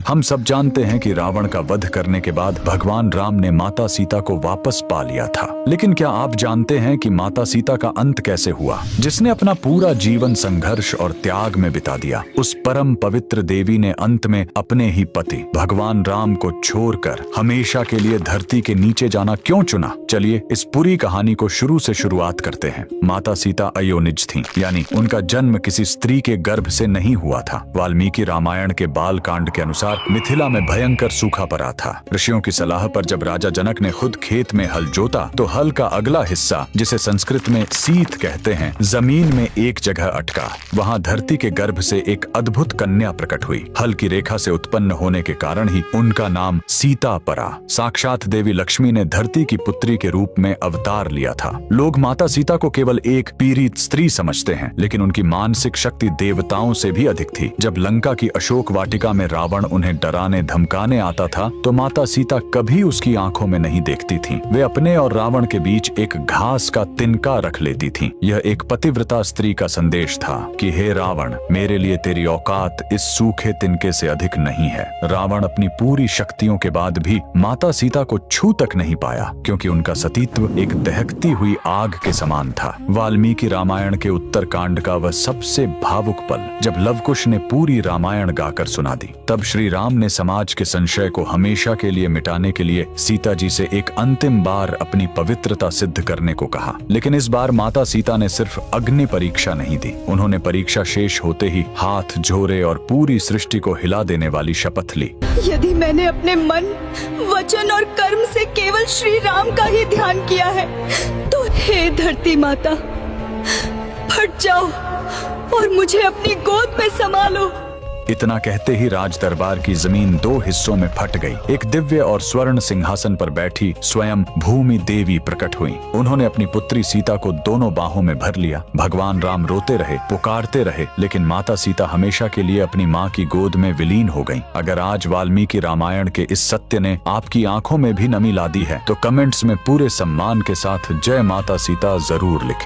हम सब जानते हैं कि रावण का वध करने के बाद भगवान राम ने माता सीता को वापस पा लिया था। लेकिन क्या आप जानते हैं कि माता सीता का अंत कैसे हुआ, जिसने अपना पूरा जीवन संघर्ष और त्याग में बिता दिया? उस परम पवित्र देवी ने अंत में अपने ही पति भगवान राम को छोड़कर हमेशा के लिए धरती के नीचे जाना क्यों चुना? चलिए इस पूरी कहानी को शुरू से शुरुआत करते हैं। माता सीता अयोनिज थीं, यानी उनका जन्म किसी स्त्री के गर्भ से नहीं हुआ था। वाल्मीकि रामायण के बाल कांड के अनुसार मिथिला में भयंकर सूखा पड़ा था। ऋषियों की सलाह पर जब राजा जनक ने खुद खेत में हल जोता तो हल का अगला हिस्सा, जिसे संस्कृत में सीत कहते हैं, जमीन में एक जगह अटका। वहाँ धरती के गर्भ से एक अद्भुत कन्या प्रकट हुई। हल की रेखा से उत्पन्न होने के कारण ही उनका नाम सीता पड़ा। साक्षात देवी लक्ष्मी ने धरती की पुत्री के रूप में अवतार लिया था। लोग माता सीता को केवल एक पीड़ित स्त्री समझते हैं, लेकिन उनकी मानसिक शक्ति देवताओं से भी अधिक थी। जब लंका की अशोक वाटिका में रावण उन्हें डराने धमकाने आता था तो माता सीता कभी उसकी आंखों में नहीं देखती थीं। वे अपने और रावण के बीच एक घास का तिनका रख लेती थीं। यह एक पतिव्रता स्त्री का संदेश था कि हे रावण, मेरे लिए तेरी औकात इस सूखे तिनके से अधिक नहीं है। रावण अपनी पूरी शक्तियों के बाद भी माता सीता को छू तक नहीं पाया, क्योंकि उनका सतीत्व एक दहकती हुई आग के समान था। वाल्मीकि रामायण के उत्तर कांड का वह सबसे भावुक पल, जब लवकुश ने पूरी रामायण गाकर सुना दी, तब श्री राम ने समाज के संशय को हमेशा के लिए मिटाने के लिए सीता जी से एक अंतिम बार अपनी पवित्रता सिद्ध करने को कहा। लेकिन इस बार माता सीता ने सिर्फ अग्नि परीक्षा नहीं दी, उन्होंने परीक्षा शेष होते ही हाथ जोड़े और पूरी सृष्टि को हिला देने वाली शपथ ली। यदि मैंने अपने मन, वचन और कर्म से केवल श्री राम का ही ध्यान किया है, तो हे धरती माता, फट जाओ और मुझे अपनी गोद में संभालो। इतना कहते ही राज दरबार की जमीन दो हिस्सों में फट गई। एक दिव्य और स्वर्ण सिंहासन पर बैठी स्वयं भूमि देवी प्रकट हुई। उन्होंने अपनी पुत्री सीता को दोनों बाहों में भर लिया। भगवान राम रोते रहे, पुकारते रहे, लेकिन माता सीता हमेशा के लिए अपनी माँ की गोद में विलीन हो गईं। अगर आज वाल्मीकि रामायण के इस सत्य ने आपकी आंखों में भी नमी ला दी है, तो कमेंट्स में पूरे सम्मान के साथ जय माता सीता जरूर लिखें।